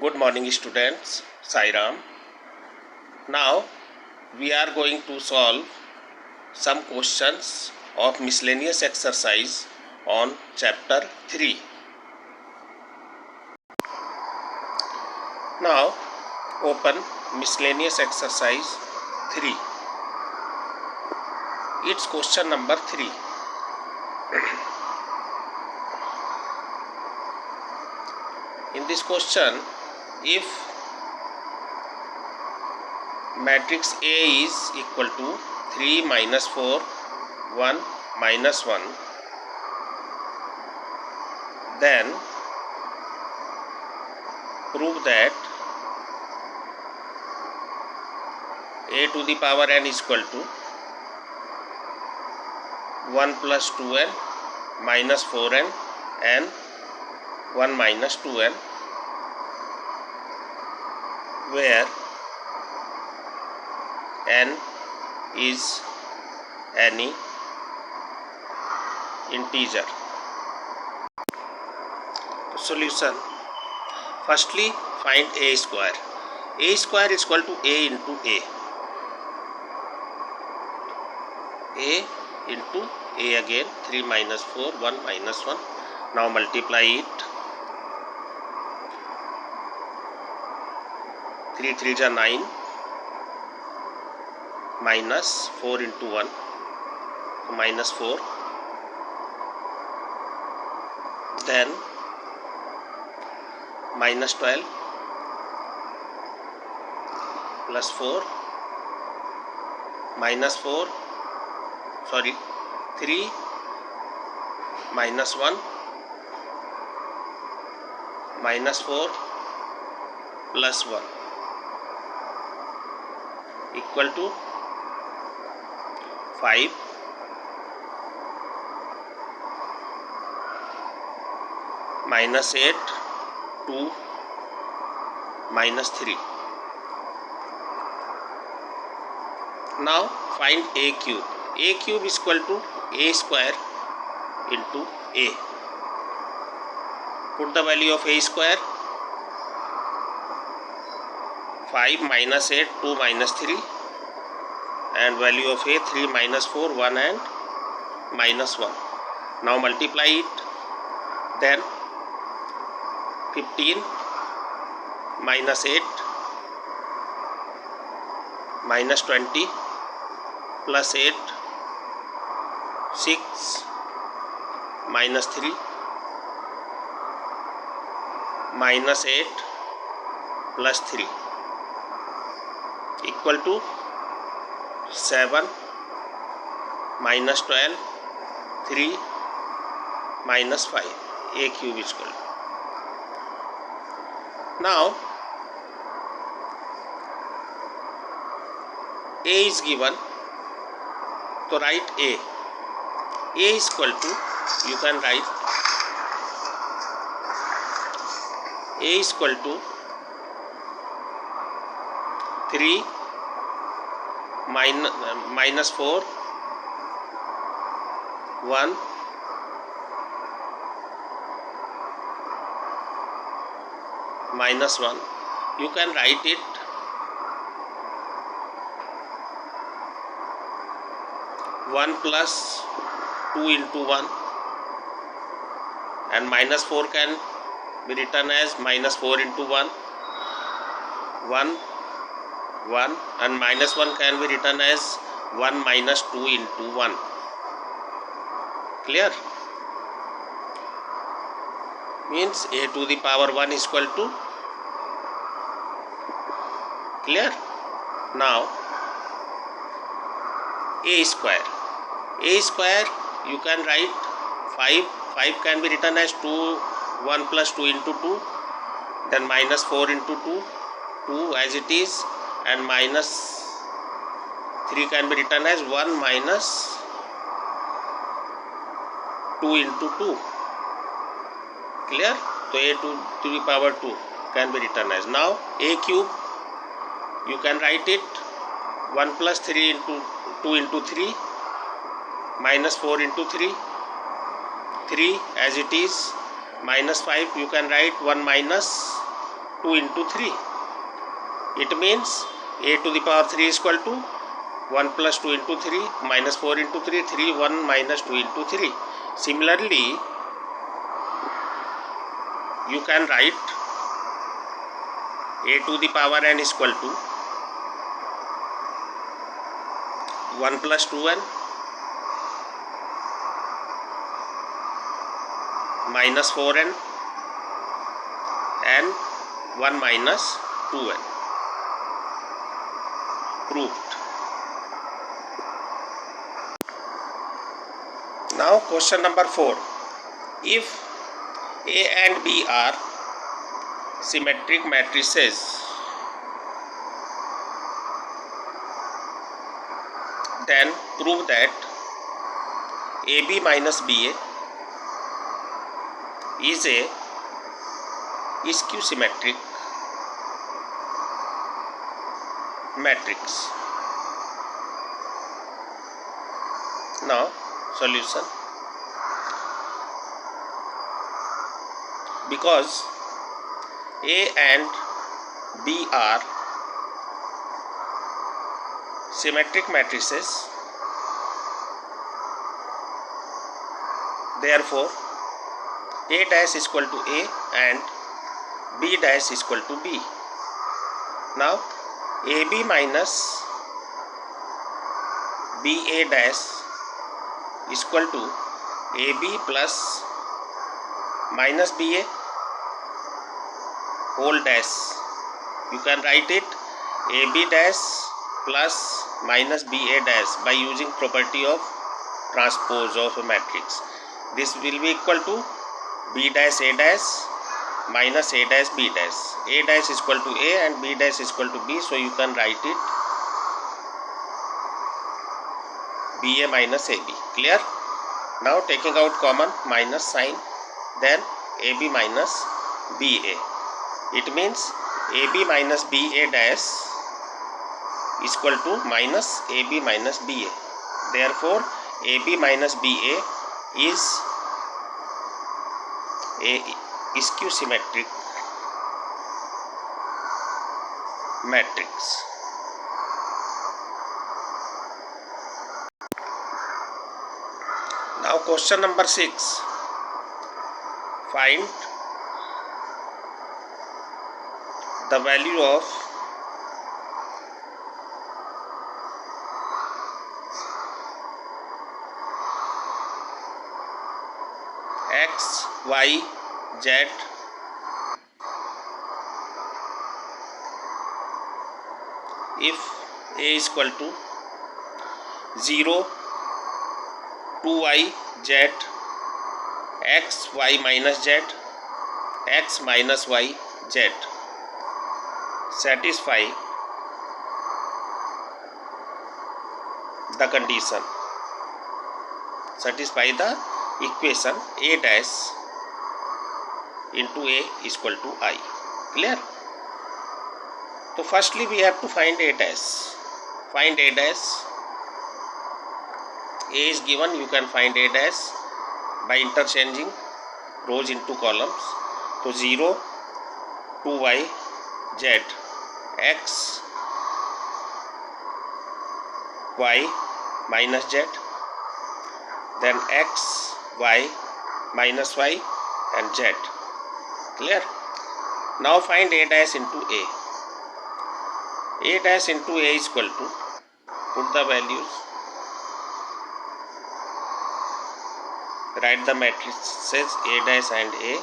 Good morning students, Sairam. Now we are going to solve some questions of miscellaneous exercise on chapter 3. Now open miscellaneous exercise 3. It's question number 3. In this question, if matrix A is equal to 3 minus 4 1 minus 1, then prove that a to the power n is equal to 1 plus 2n minus 4n and 1 minus 2n, where n is any integer. Solution. Firstly, find a square. A square is equal to a into a. A into a again, 3 minus 4, 1 minus 1. Now multiply it. 3 3 are 9 minus 4 into 1, so minus 4. Then minus 12 plus 4 minus 4, sorry, 3 minus 1 minus 4 plus 1 equal to 5 minus 8 2 minus 3. Now find a cube. A cube is equal to a square into a. Put the value of a square. 5 minus 8 2 minus 3, and value of a 3 minus 4 1 and minus 1. Now multiply it. Then 15 minus 8 minus 20 plus 8, 6 minus 3 minus 8 plus 3 equal to 7 minus 12 3 minus 5. A cube is equal to. Now a is given, so write a. A is equal to, you can write a is equal to 3 minus 4 1 minus 1. You can write it 1 plus 2 into 1, and minus 4 can be written as minus 4 into 1 1 1, and minus 1 can be written as 1 minus 2 into 1. Clear? Means a to the power 1 is equal to, clear? Now a square. A square, you can write 5. 5 can be written as 2 1 plus 2 into 2, then minus 4 into 2 2 as it is, and minus 3 can be written as 1 minus 2 into 2. Clear? So a to the power 2 can be written as. Now a cube, you can write it 1 plus 3 into 2 into 3 minus 4 into 3, 3 as it is, minus 5 you can write 1 minus 2 into 3. It means a to the power 3 is equal to 1 plus 2 into 3 minus 4 into 3, 3, 1 minus 2 into 3. Similarly, you can write a to the power n is equal to 1 plus 2n minus 4n and 1 minus 2n. Proved. Now question number 4. If A and B are symmetric matrices, then prove that AB minus BA is a skew symmetric matrix. Now solution. Because A and B are symmetric matrices, therefore A dash is equal to A and B dash is equal to B. Now AB minus BA dash is equal to AB plus minus BA whole dash. You can write it AB dash plus minus BA dash by using property of transpose of a matrix. This will be equal to B dash A dash minus A dash B dash. A dash is equal to A and B dash is equal to B, so you can write it BA minus AB. Clear? Now taking out common minus sign, then AB minus BA. It means AB minus BA dash is equal to minus AB minus BA. Therefore, AB minus BA is a skew symmetric matrix. Now question number 6. Find the value of x, y, z if A is equal to 0, 2y, z, x, y minus z, x minus y, z. Satisfy the condition. Satisfy the equation A dash into A is equal to I. Clear? So firstly we have to find A dash. Find A dash. A is given, you can find A dash by interchanging rows into columns. So 0, 2y, z, x, y minus z, then x, y minus y and z. Clear? Now find A dash into A. A dash into A is equal to, put the values, write the matrices A dash and A.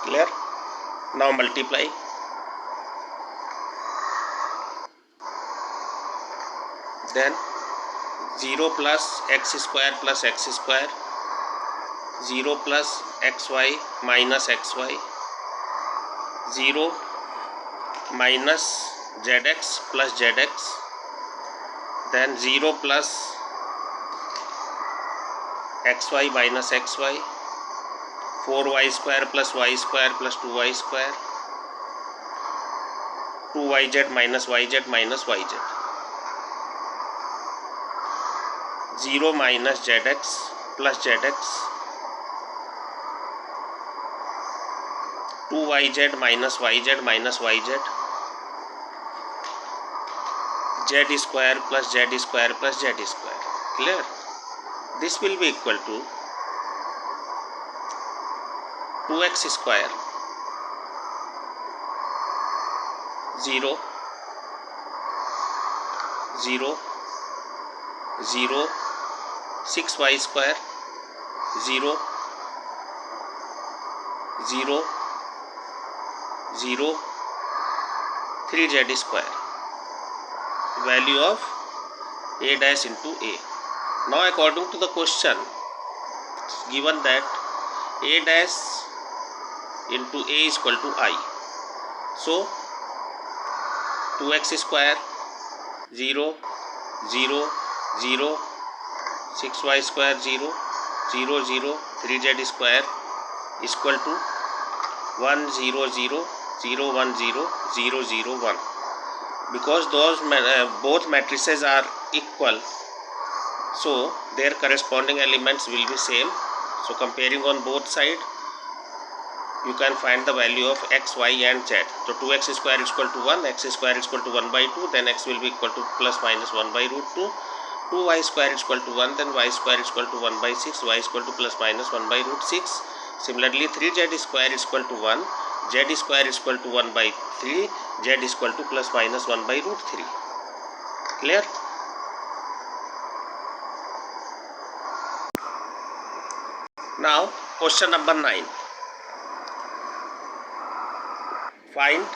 Clear? Now multiply. Then 0 plus x square plus x square, 0 plus xy minus xy, 0 minus zx plus zx, then 0 plus xy minus xy, 4y square plus y square plus 2y square, 2yz minus yz minus yz, 0 minus zx plus zx, 2yz minus yz minus yz, z square plus z square plus z square. Clear? This will be equal to 2x square 0 0 0, 6y square 0 0 0, 3z square. Value of a dash into a. Now according to the question, given that a dash into a is equal to I. So 2x square 0 0 0, 6y square 0 0 0, 3z square is equal to 1 0 0 0 1 0 0 0 1. Because those both matrices are equal, so their corresponding elements will be same. So comparing on both sides, you can find the value of x, y and z. So 2x square is equal to 1, x square is equal to 1 by 2, then x will be equal to plus minus 1 by root 2, 2y square is equal to 1, then y square is equal to 1 by 6, y is equal to plus minus 1 by root 6. Similarly 3z square is equal to 1, z square is equal to 1 by 3, z is equal to plus minus 1 by root 3. Clear? Now question number 9. Find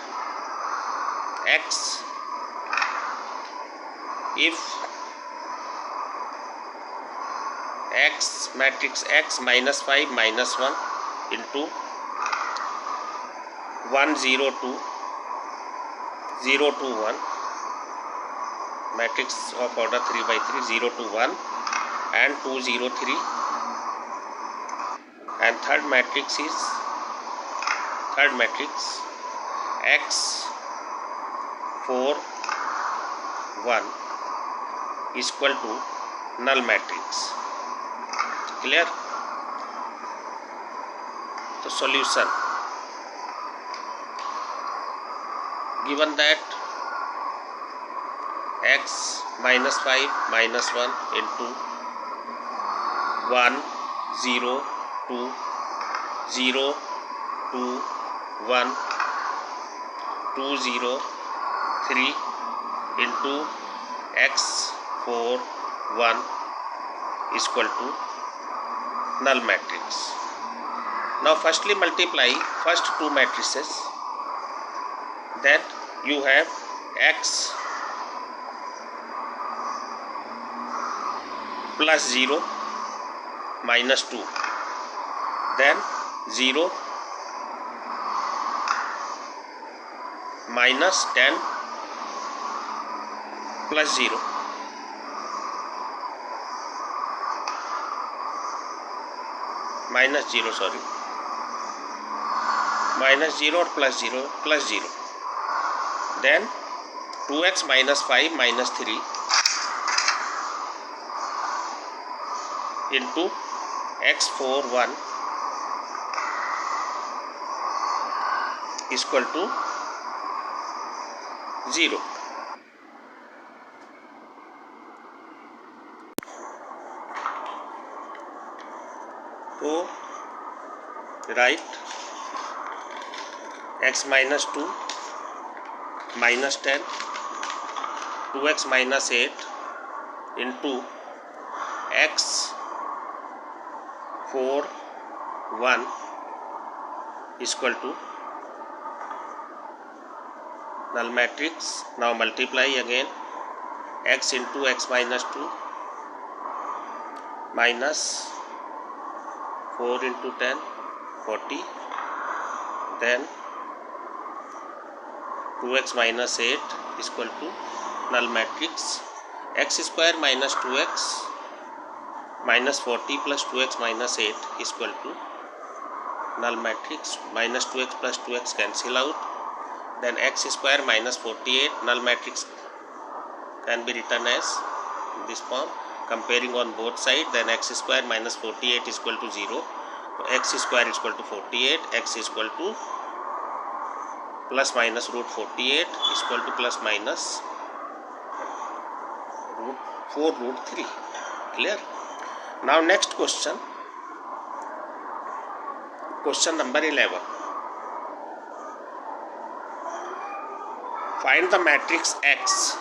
x if x matrix x minus 5 minus 1 into 1 0 2 0 2 1, matrix of order 3 by 3 0 2 1 and 2 0 3, and third matrix x 4 1 is equal to null matrix. Clear? The solution, given that x minus 5 minus 1 into 1 0 2 0 2 1 2 0 3 into x 4 1 is equal to null matrix. Now firstly multiply first two matrices, then you have x plus 0 minus 2, then 0 minus 10 plus 0, minus 0 sorry, minus 0 or plus 0 plus 0, then 2x minus 5 minus 3 into x 4 1 is equal to 0. So write x minus 2 minus 10, 2x minus 8 into x 4 1 is equal to null matrix. Now multiply again x into x minus 2 minus 4 into 10 40, then 2x minus 8 is equal to null matrix x square minus 2x minus 40 plus 2x minus 8 is equal to null matrix minus 2x plus 2x cancel out, then x square minus 48 null matrix can be written as this form. Comparing on both sides, then x square minus 48 is equal to 0. So x square is equal to 48, x is equal to plus minus root 48 is equal to plus minus root 4 root 3. Clear? Now next question, question number 11. Find the matrix X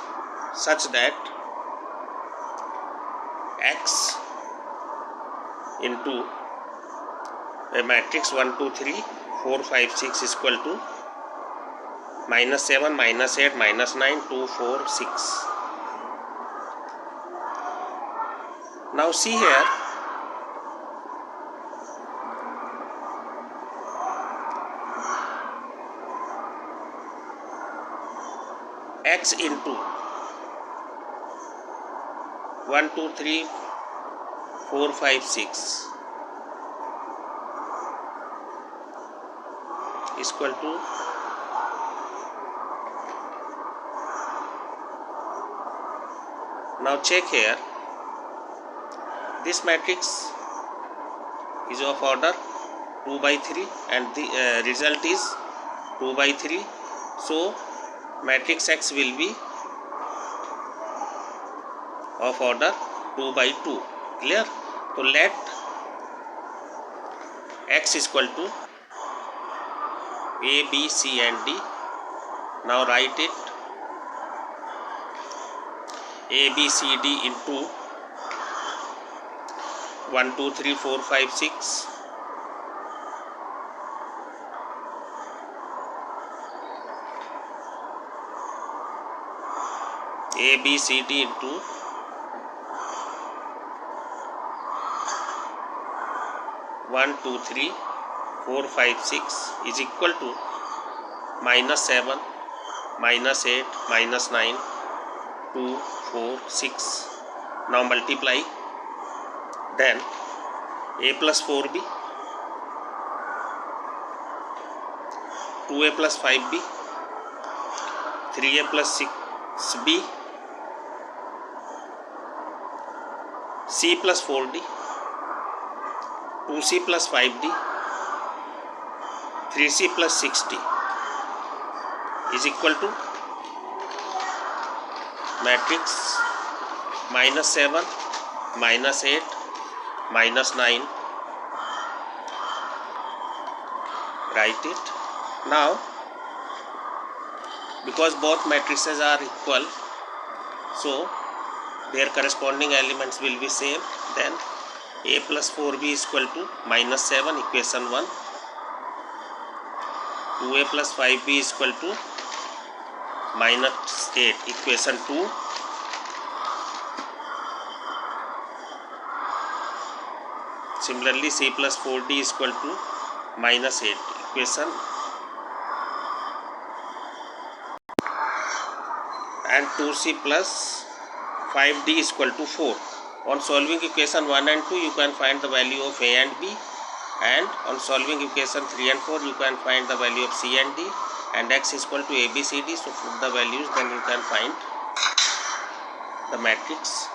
such that X into a matrix 1 2 3 4 5 6 is equal to minus 7 minus 8 minus 9 2 4 6. Now see here, X into 1 2 3 4 5 6 is equal to now check here, this matrix is of order 2 by 3 and the result is 2 by 3. So matrix X will be of order 2 by 2. Clear? So let X is equal to A, B, C and D. Now write it A, B, C, D into 1 2 3 4 5 6 A, B, C, D into 1 2 3 4 5 6 is equal to minus 7 minus 8 minus 9 2 4 6. Now multiply, then A plus 4b 2a plus 5b 3a plus 6b C plus 4d 2c plus 5d 3c plus 6d is equal to matrix minus 7 minus 8 minus 9. Write it. Now because both matrices are equal, so their corresponding elements will be same, then A plus 4b is equal to minus 7 equation 1, 2a plus 5b is equal to minus 8 equation 2, similarly C plus 4d is equal to minus 8 equation, and 2c plus 5d is equal to 4. On solving equation 1 and 2 you can find the value of A and B, and on solving equation 3 and 4 you can find the value of C and D, and X is equal to A, B, C, D. So put the values, then you can find the matrix